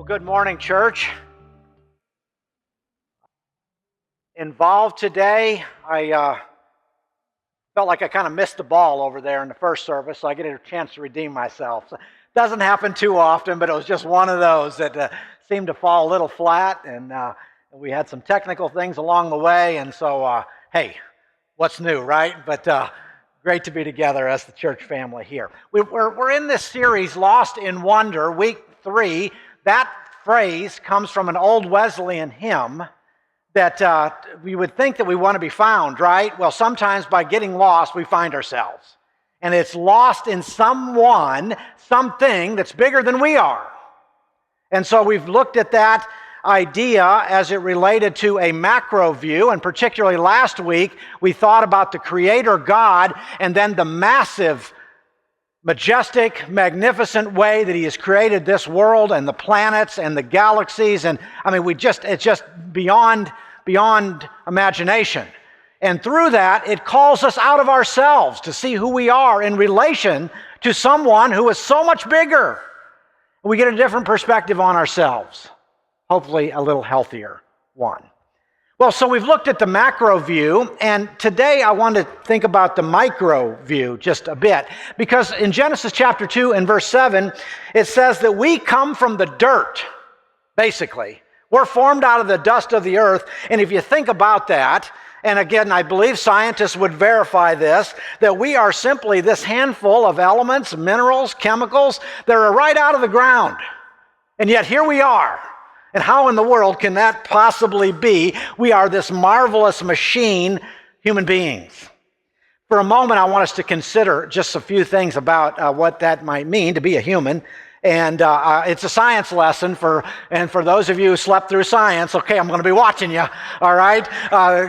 Good morning, church. Involved today, I felt like I kind of missed the ball over there in the first service, so I get a chance to redeem myself. Doesn't happen too often, but it was just one of those that seemed to fall a little flat, and we had some technical things along the way, and so, hey, what's new, right? But great to be together as the church family here. We're in this series, Lost in Wonder, week 3. That phrase comes from an old Wesleyan hymn that we would think that we want to be found, right? Well, sometimes by getting lost, we find ourselves. And it's lost in someone, something that's bigger than we are. And so we've looked at that idea as it related to a macro view, and particularly last week, we thought about the Creator God and then the massive, majestic, magnificent way that He has created this world and the planets and the galaxies, and I mean, it's just beyond imagination. And through that, it calls us out of ourselves to see who we are in relation to someone who is so much bigger. We get a different perspective on ourselves, hopefully a little healthier one. Well, so we've looked at the macro view, and today I want to think about the micro view just a bit, because in Genesis chapter 2 and verse 7, it says that we come from the dirt, basically. We're formed out of the dust of the earth, and if you think about that, and again, I believe scientists would verify this, that we are simply this handful of elements, minerals, chemicals that are right out of the ground, and yet here we are. And how in the world can that possibly be? We are this marvelous machine, human beings. For a moment, I want us to consider just a few things about what that might mean to be a human. And it's a science lesson for those of you who slept through science. Okay, I'm going to be watching you, all right?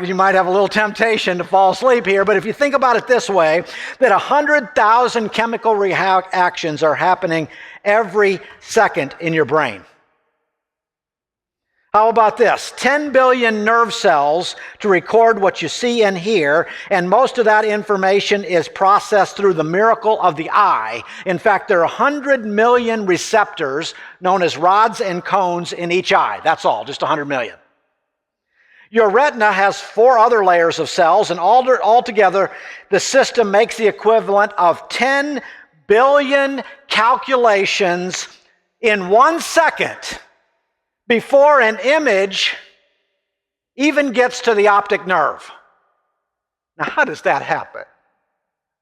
You might have a little temptation to fall asleep here, but if you think about it this way, that 100,000 chemical reactions are happening every second in your brain. How about this? 10 billion nerve cells to record what you see and hear, and most of that information is processed through the miracle of the eye. In fact, there are 100 million receptors known as rods and cones in each eye. That's all, just 100 million. Your retina has 4 other layers of cells, and altogether, the system makes the equivalent of 10 billion calculations in 1 second before an image even gets to the optic nerve. Now, how does that happen?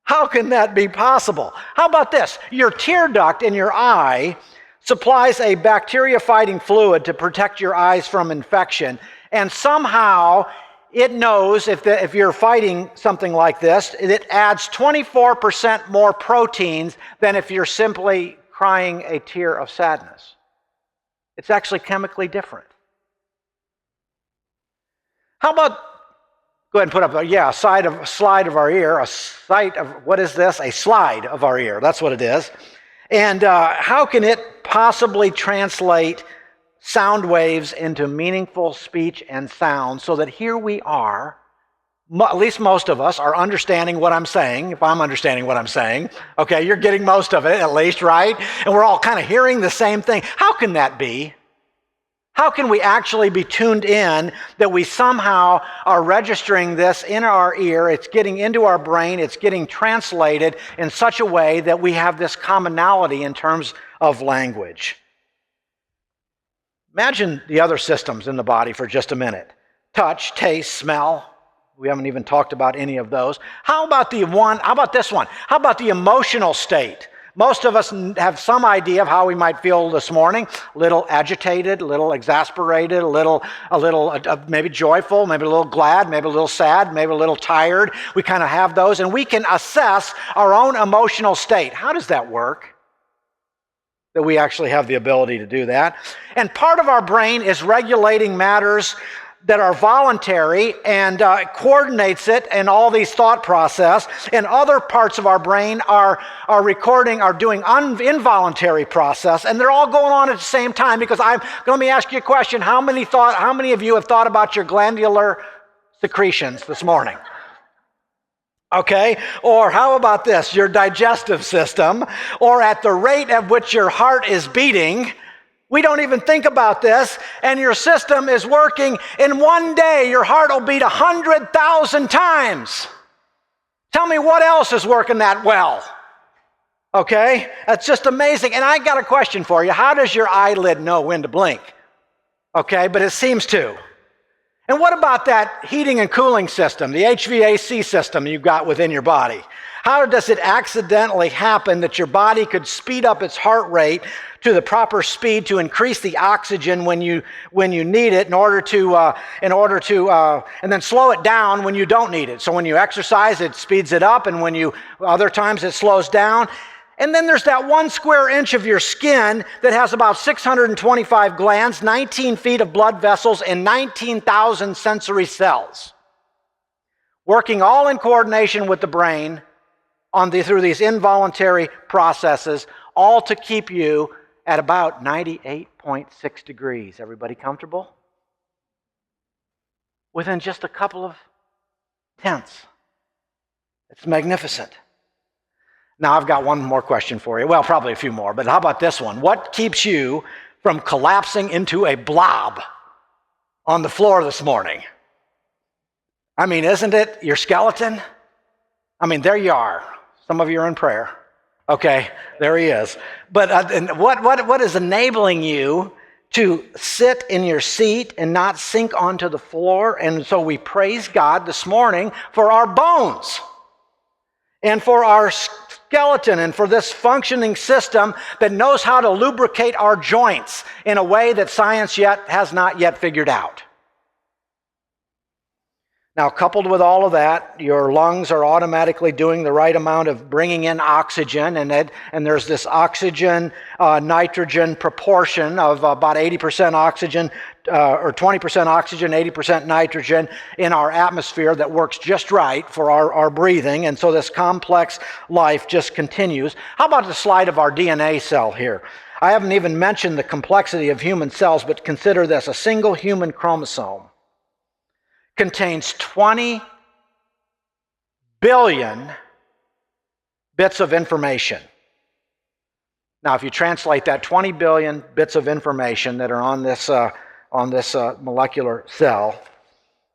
How can that be possible? How about this? Your tear duct in your eye supplies a bacteria-fighting fluid to protect your eyes from infection, and somehow it knows if you're fighting something like this, it adds 24% more proteins than if you're simply crying a tear of sadness. It's actually chemically different. How about, go ahead and put up, a slide of our ear, what is this? A slide of our ear, that's what it is. And how can it possibly translate sound waves into meaningful speech and sound so that here we are, at least most of us are understanding what I'm saying, if I'm understanding what I'm saying. Okay, you're getting most of it at least, right? And we're all kind of hearing the same thing. How can that be? How can we actually be tuned in that we somehow are registering this in our ear, it's getting into our brain, it's getting translated in such a way that we have this commonality in terms of language? Imagine the other systems in the body for just a minute. Touch, taste, smell. We haven't even talked about any of those. How about this one? How about the emotional state? Most of us have some idea of how we might feel this morning. A little agitated, a little exasperated, a little maybe joyful, maybe a little glad, maybe a little sad, maybe a little tired. We kind of have those, and we can assess our own emotional state. How does that work? That we actually have the ability to do that. And part of our brain is regulating matters that are voluntary and coordinates it and all these thought process, and other parts of our brain are doing involuntary process, and they're all going on at the same time. Because let me ask you a question: how many of you have thought about your glandular secretions this morning? Okay, or how about this, your digestive system, or at the rate at which your heart is beating? We don't even think about this, and your system is working. In one day, your heart will beat 100,000 times. Tell me what else is working that well. Okay? That's just amazing. And I got a question for you. How does your eyelid know when to blink? Okay, but it seems to. And what about that heating and cooling system, the HVAC system you've got within your body? How does it accidentally happen that your body could speed up its heart rate to the proper speed to increase the oxygen when you need it and then slow it down when you don't need it? So when you exercise, it speeds it up, and other times it slows down. And then there's that 1 square inch of your skin that has about 625 glands, 19 feet of blood vessels, and 19,000 sensory cells, working all in coordination with the brain through these involuntary processes, all to keep you at about 98.6 degrees. Everybody comfortable? Within just a couple of tenths. It's magnificent. Now, I've got one more question for you. Well, probably a few more, but how about this one? What keeps you from collapsing into a blob on the floor this morning? I mean, isn't it your skeleton? I mean, there you are. Some of you are in prayer. Okay, there he is. But what is enabling you to sit in your seat and not sink onto the floor? And so we praise God this morning for our bones and for our skeleton and for this functioning system that knows how to lubricate our joints in a way that science has not yet figured out. Now, coupled with all of that, your lungs are automatically doing the right amount of bringing in oxygen, and there's this oxygen-nitrogen proportion of about 80% oxygen, or 20% oxygen, 80% nitrogen in our atmosphere that works just right for our breathing, and so this complex life just continues. How about the slide of our DNA cell here? I haven't even mentioned the complexity of human cells, but consider this: a single human chromosome contains 20 billion bits of information. Now, if you translate that 20 billion bits of information that are on this molecular cell,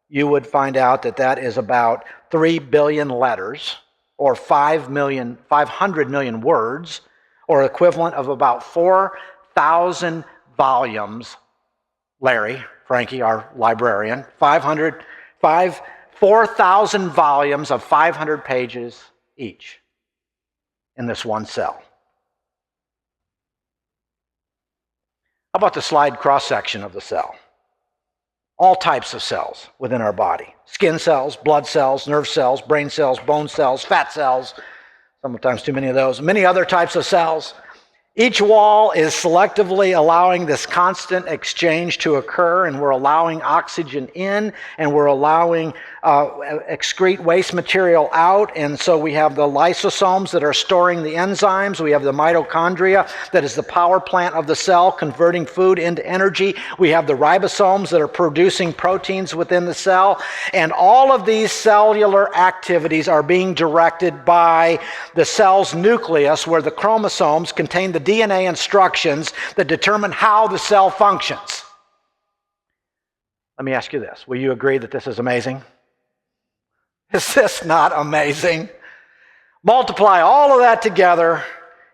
you would find out that that is about 3 billion letters, or 500 million words, or equivalent of about 4,000 volumes. Larry, Frankie, our librarian, 4,000 volumes of 500 pages each in this one cell. How about the slide cross-section of the cell? All types of cells within our body: skin cells, blood cells, nerve cells, brain cells, bone cells, fat cells, sometimes too many of those, many other types of cells. Each wall is selectively allowing this constant exchange to occur, and we're allowing oxygen in, and we're allowing excrete waste material out. And so we have the lysosomes that are storing the enzymes. We have the mitochondria that is the power plant of the cell, converting food into energy. We have the ribosomes that are producing proteins within the cell. And all of these cellular activities are being directed by the cell's nucleus, where the chromosomes contain the DNA instructions that determine how the cell functions. Let me ask you this. Will you agree that this is amazing? Is this not amazing? Multiply all of that together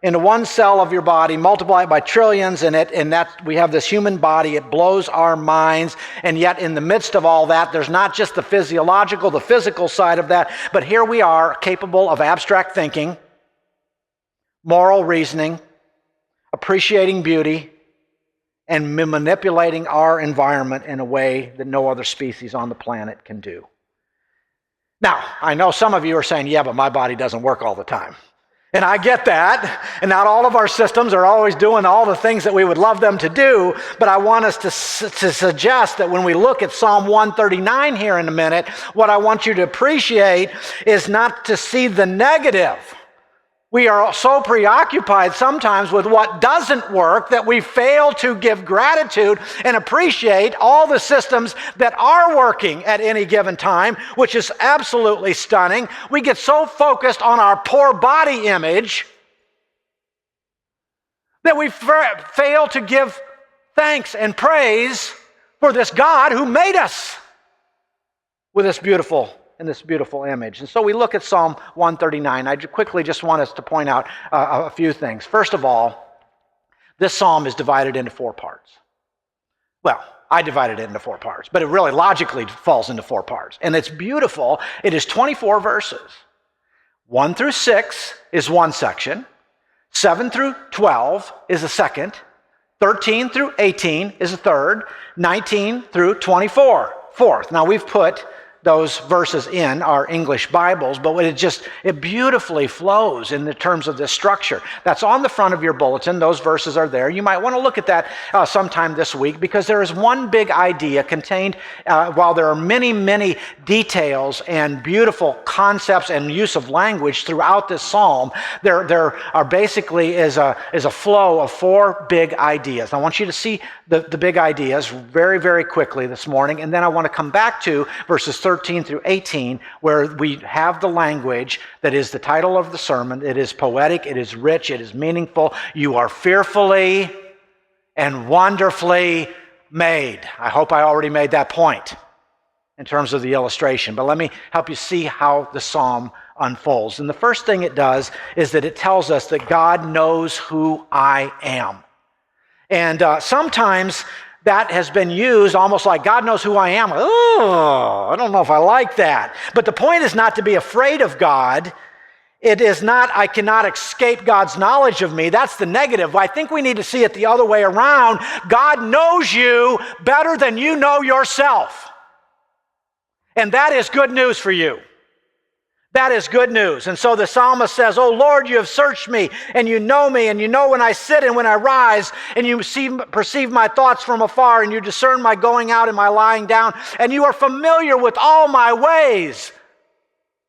into one cell of your body, multiply it by trillions, and that we have this human body. It blows our minds, and yet in the midst of all that, there's not just the physiological, the physical side of that, but here we are, capable of abstract thinking, moral reasoning, appreciating beauty, and manipulating our environment in a way that no other species on the planet can do. Now, I know some of you are saying, yeah, but my body doesn't work all the time. And I get that, and not all of our systems are always doing all the things that we would love them to do, but I want us to suggest that when we look at Psalm 139 here in a minute, what I want you to appreciate is not to see the negative. We are so preoccupied sometimes with what doesn't work that we fail to give gratitude and appreciate all the systems that are working at any given time, which is absolutely stunning. We get so focused on our poor body image that we fail to give thanks and praise for this God who made us with this beautiful image. And so we look at Psalm 139. I quickly just want us to point out a few things. First of all, this psalm is divided into 4 parts. Well, I divided it into 4 parts, but it really logically falls into 4 parts. And it's beautiful. It is 24 verses. 1 through 6 is one section. 7 through 12 is a second. 13 through 18 is a third. 19 through 24, fourth. Now we've put those verses in our English Bibles, but it beautifully flows in the terms of this structure. That's on the front of your bulletin. Those verses are there. You might want to look at that sometime this week, because there is one big idea contained, while there are many, many details and beautiful concepts and use of language throughout this psalm, there are basically is a flow of 4 big ideas. I want you to see the big ideas very, very quickly this morning, and then I want to come back to verses 13 through 18, where we have the language that is the title of the sermon. It is poetic, it is rich, it is meaningful. You are fearfully and wonderfully made. I hope I already made that point in terms of the illustration, but let me help you see how the psalm unfolds. And the first thing it does is that it tells us that God knows who I am. And sometimes that has been used almost like God knows who I am. Oh, I don't know if I like that. But the point is not to be afraid of God. It is not, I cannot escape God's knowledge of me. That's the negative. I think we need to see it the other way around. God knows you better than you know yourself. And that is good news for you. That is good news. And so the psalmist says, "Oh Lord, you have searched me, and you know when I sit and when I rise, and you perceive my thoughts from afar, and you discern my going out and my lying down, and you are familiar with all my ways."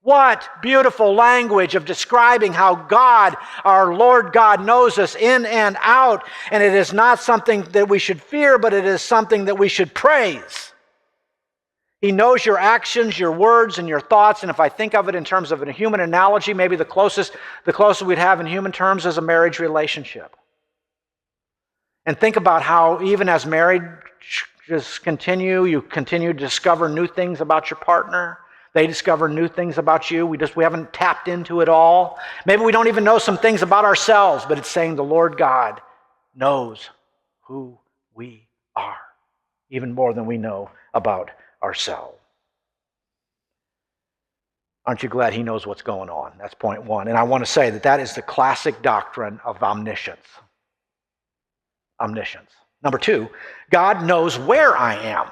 What beautiful language of describing how God, our Lord God, knows us in and out. And it is not something that we should fear, but it is something that we should praise. He knows your actions, your words, and your thoughts. And if I think of it in terms of a human analogy, maybe the closest we'd have in human terms is a marriage relationship. And think about how even as marriages continue, you continue to discover new things about your partner. They discover new things about you. We haven't tapped into it all. Maybe we don't even know some things about ourselves, but it's saying the Lord God knows who we are, even more than we know about ourselves. Aren't you glad He knows what's going on? That's point one. And I want to say that is the classic doctrine of omniscience. Omniscience. Number 2, God knows where I am.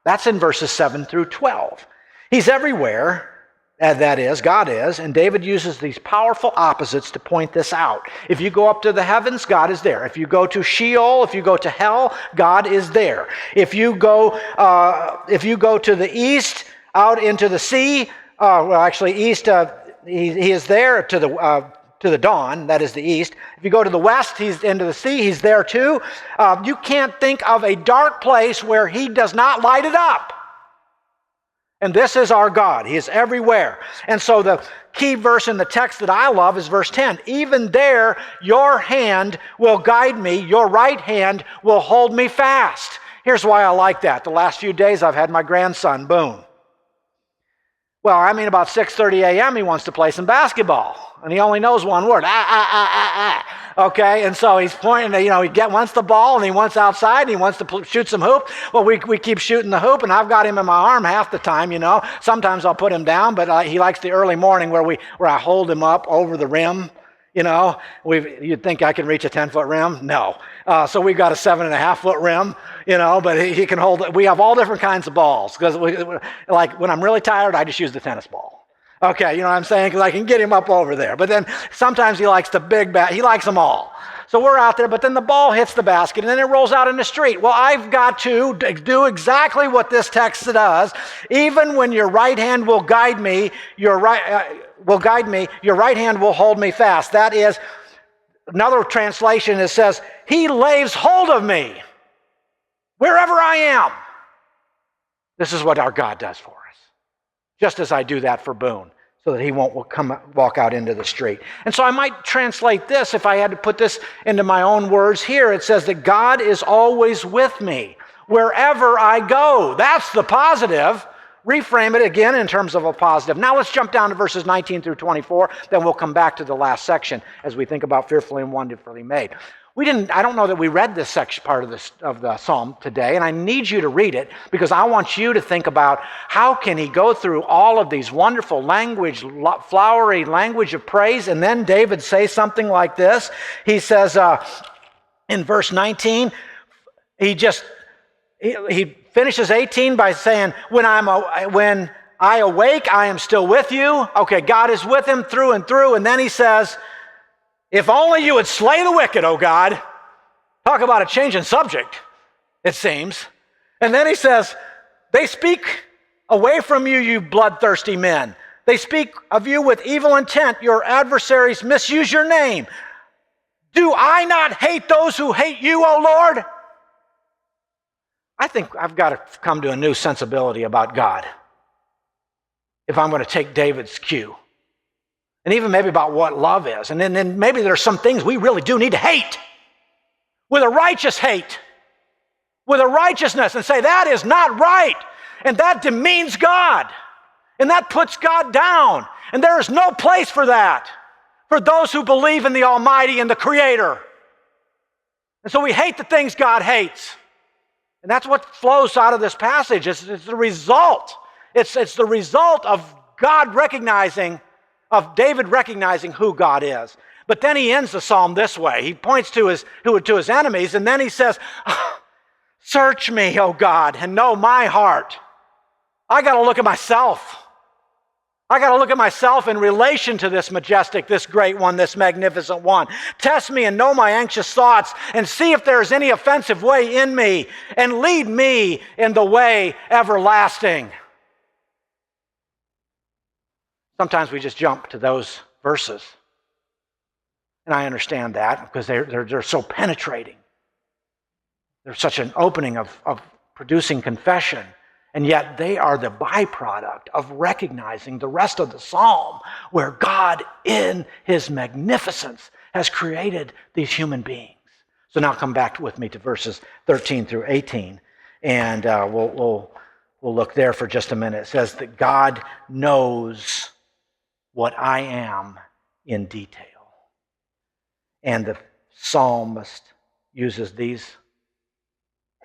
That's in verses 7 through 12. He's everywhere, that is, God is, and David uses these powerful opposites to point this out. If you go up to the heavens, God is there. If you go to Sheol, if you go to hell, God is there. If you go to the east, out into the sea, east, he is there to the dawn, that is the east. If you go to the west, He's into the sea, He's there too. You can't think of a dark place where He does not light it up. And this is our God. He is everywhere. And so the key verse in the text that I love is verse 10. Even there, your hand will guide me. Your right hand will hold me fast. Here's why I like that. The last few days I've had my grandson, Boone. Well, about 6:30 a.m. he wants to play some basketball. And he only knows one word, Okay, and so he's pointing, he wants the ball and he wants outside and he wants to shoot some hoop. Well, we keep shooting the hoop and I've got him in my arm half the time, Sometimes I'll put him down, but he likes the early morning where I hold him up over the rim. You'd think I can reach a 10-foot rim? No. So we've got a 7.5-foot rim, but he can hold it. We have all different kinds of balls because like when I'm really tired, I just use the tennis ball. Okay, you know what I'm saying? Because I can get him up over there. But then sometimes he likes the big bat. He likes them all. So we're out there, but then the ball hits the basket and then it rolls out in the street. Well, I've got to do exactly what this text does. Even when your right hand will guide me, your right hand will hold me fast. That is, another translation that says, He lays hold of me wherever I am. This is what our God does for us. Just as I do that for Boone. so that he won't walk out into the street. And so I might translate this, if I had to put this into my own words here, it says that God is always with me wherever I go. That's the positive. Reframe it again in terms of a positive. Now let's jump down to verses 19 through 24, then we'll come back to the last section as we think about fearfully and wonderfully made. I don't know that we read this section part of the psalm today, and I need you to read it because I want you to think about how can he go through all of these wonderful language, flowery language of praise, and then David say something like this. He says in verse 19, he finishes 18 by saying, when I awake, I am still with you. Okay, God is with him through and through, and then he says, if only you would slay the wicked, O God. Talk about a change in subject, it seems. And then he says, they speak away from you, you bloodthirsty men. They speak of you with evil intent. Your adversaries misuse your name. Do I not hate those who hate you, O Lord? I think I've got to come to a new sensibility about God if I'm going to take David's cue. And even maybe about what love is. And then maybe there's some things we really do need to hate. With a righteous hate. With a righteousness. And say, that is not right. And that demeans God. And that puts God down. And there is no place for that. For those who believe in the Almighty and the Creator. And so we hate the things God hates. And that's what flows out of this passage. It's the result. It's the result of David recognizing who God is. But then he ends the psalm this way. He points to his enemies, and then he says, search me, O God, and know my heart. I got to look at myself. I got to look at myself in relation to this majestic, this great one, this magnificent one. Test me and know my anxious thoughts, and see if there is any offensive way in me, and lead me in the way everlasting. Sometimes we just jump to those verses. And I understand that because they're so penetrating. They're such an opening of producing confession. And yet they are the byproduct of recognizing the rest of the psalm where God in his magnificence has created these human beings. So now come back with me to verses 13 through 18. And we'll look there for just a minute. It says that God knows what I am in detail. And the psalmist uses these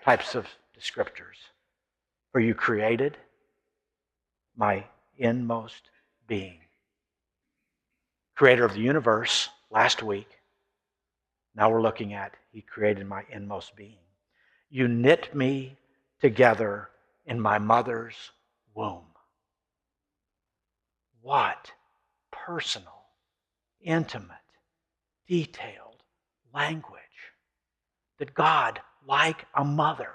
types of descriptors. For you created my inmost being. Creator of the universe last week. Now we're looking at he created my inmost being. You knit me together in my mother's womb. What personal, intimate, detailed language that God, like a mother,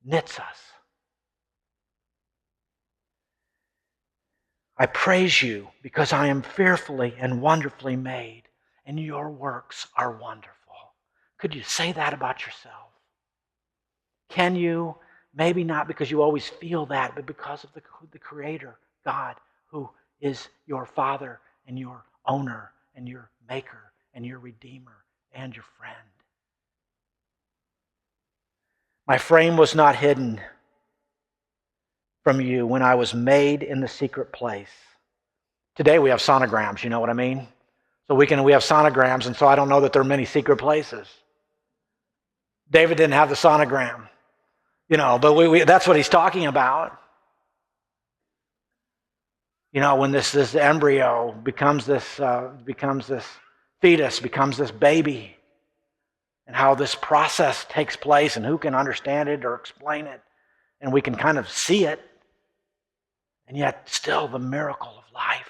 knits us. I praise you because I am fearfully and wonderfully made, and your works are wonderful. Could you say that about yourself? Can you? Maybe not because you always feel that, but because of the Creator, God, who is your Father and your owner and your Maker and your Redeemer and your friend. My frame was not hidden from you when I was made in the secret place. Today we have sonograms, you know what I mean? So we have sonograms, and so I don't know that there are many secret places. David didn't have the sonogram, but that's what he's talking about. When this embryo becomes this fetus, becomes this baby, and how this process takes place, and who can understand it or explain it, and we can kind of see it, and yet still the miracle of life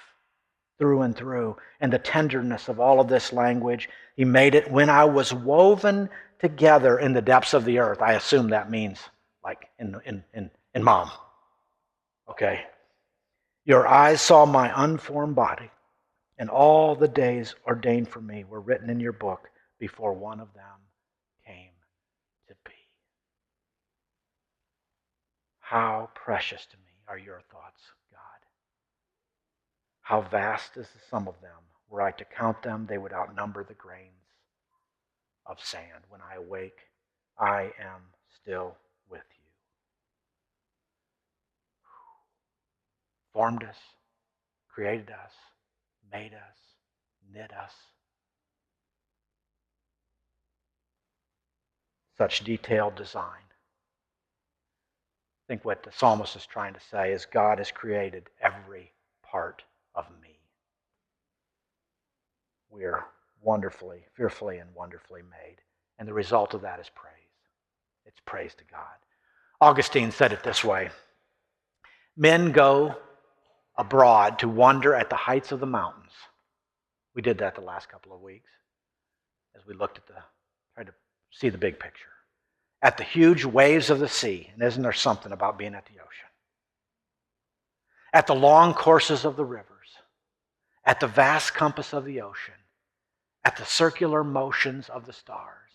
through and through, and the tenderness of all of this language. He made it when I was woven together in the depths of the earth. I assume that means like in mom. Okay. Your eyes saw my unformed body, and all the days ordained for me were written in your book before one of them came to be. How precious to me are your thoughts, God. How vast is the sum of them. Were I to count them, they would outnumber the grains of sand. When I awake, I am still with you. Formed us, created us, made us, knit us. Such detailed design. I think what the psalmist is trying to say is God has created every part of me. We are wonderfully, fearfully, and wonderfully made. And the result of that is praise. It's praise to God. Augustine said it this way: men go abroad to wonder at the heights of the mountains. We did that the last couple of weeks as we looked at tried to see the big picture. At the huge waves of the sea, and isn't there something about being at the ocean? At the long courses of the rivers, at the vast compass of the ocean, at the circular motions of the stars,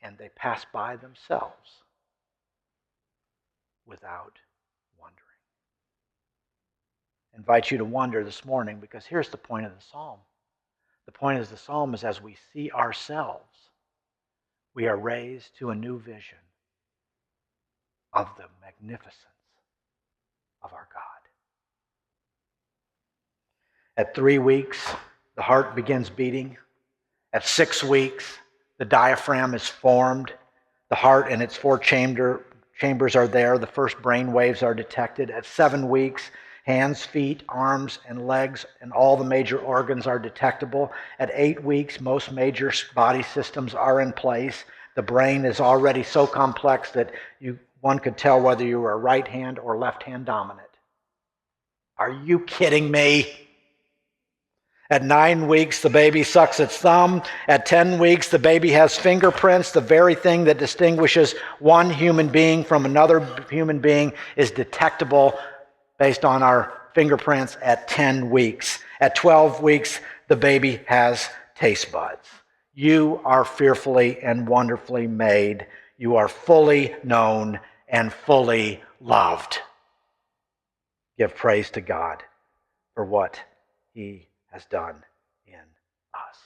and they pass by themselves without wondering. I invite you to wonder this morning, because here's the point of the psalm. The point of the psalm is as we see ourselves, we are raised to a new vision of the magnificence of our God. At 3 weeks, the heart begins beating. At 6 weeks, the diaphragm is formed. The heart and its 4 chambers are there. The first brain waves are detected. At 7 weeks, hands, feet, arms, and legs, and all the major organs are detectable. At 8 weeks, most major body systems are in place. The brain is already so complex that one could tell whether you were right hand or left hand dominant. Are you kidding me? At 9 weeks, the baby sucks its thumb. At 10 weeks, the baby has fingerprints. The very thing that distinguishes one human being from another human being is detectable based on our fingerprints at 10 weeks. At 12 weeks, the baby has taste buds. You are fearfully and wonderfully made. You are fully known and fully loved. Give praise to God for what He has done in us.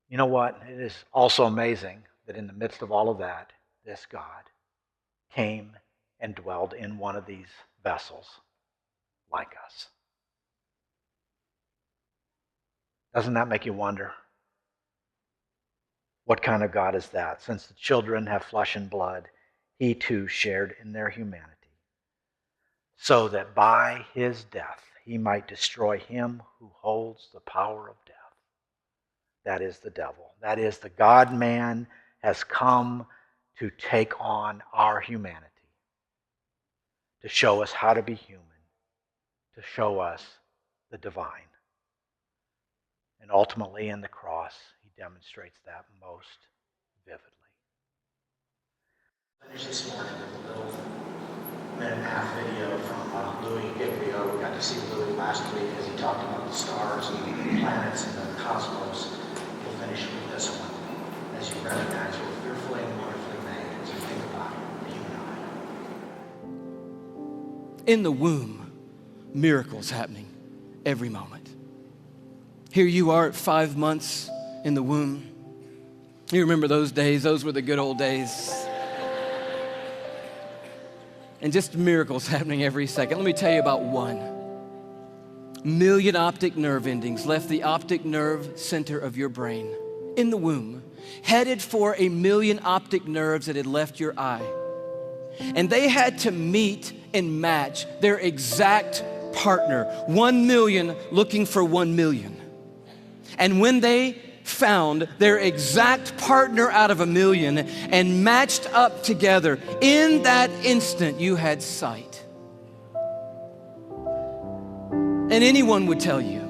You know what? It is also amazing that in the midst of all of that, this God came and dwelled in one of these vessels like us. Doesn't that make you wonder? What kind of God is that? Since the children have flesh and blood, He too shared in their humanity, so that by His death He might destroy him who holds the power of death. That is the devil. That is, the God-man has come to take on our humanity, to show us how to be human, to show us the divine. And ultimately in the cross, He demonstrates that most vividly. Finish this morning with a little minute-and-a-half video from Louis Giglio. We got to see Louis last week as he talked about the stars and the planets and the cosmos. We'll finish with this one as you recognize we're fearfully and wonderfully made as you think about you and I. In the womb, miracles happening every moment. Here you are at 5 months in the womb. You remember those days? Those were the good old days. And just miracles happening every second. Let me tell you about one. 1 million optic nerve endings left the optic nerve center of your brain in the womb, headed for 1 million optic nerves that had left your eye. And they had to meet and match their exact partner, 1 million looking for 1 million. And when they found their exact partner out of 1 million and matched up together, in that instant you had sight. And anyone would tell you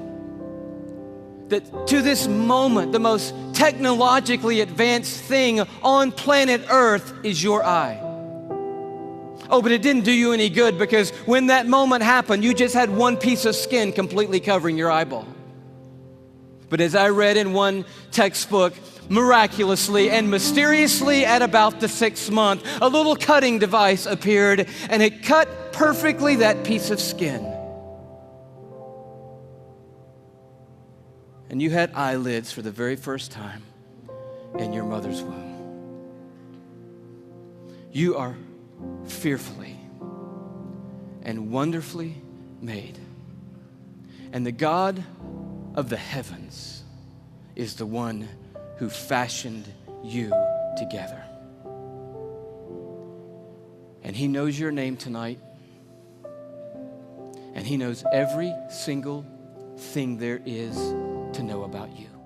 that to this moment, the most technologically advanced thing on planet Earth is your eye. Oh, but it didn't do you any good, because when that moment happened, you just had one piece of skin completely covering your eyeball. But as I read in one textbook, miraculously and mysteriously at about the 6th month, a little cutting device appeared and it cut perfectly that piece of skin. And you had eyelids for the very first time in your mother's womb. You are fearfully and wonderfully made. And the God of the heavens is the one who fashioned you together. And he knows your name tonight. And he knows every single thing there is to know about you.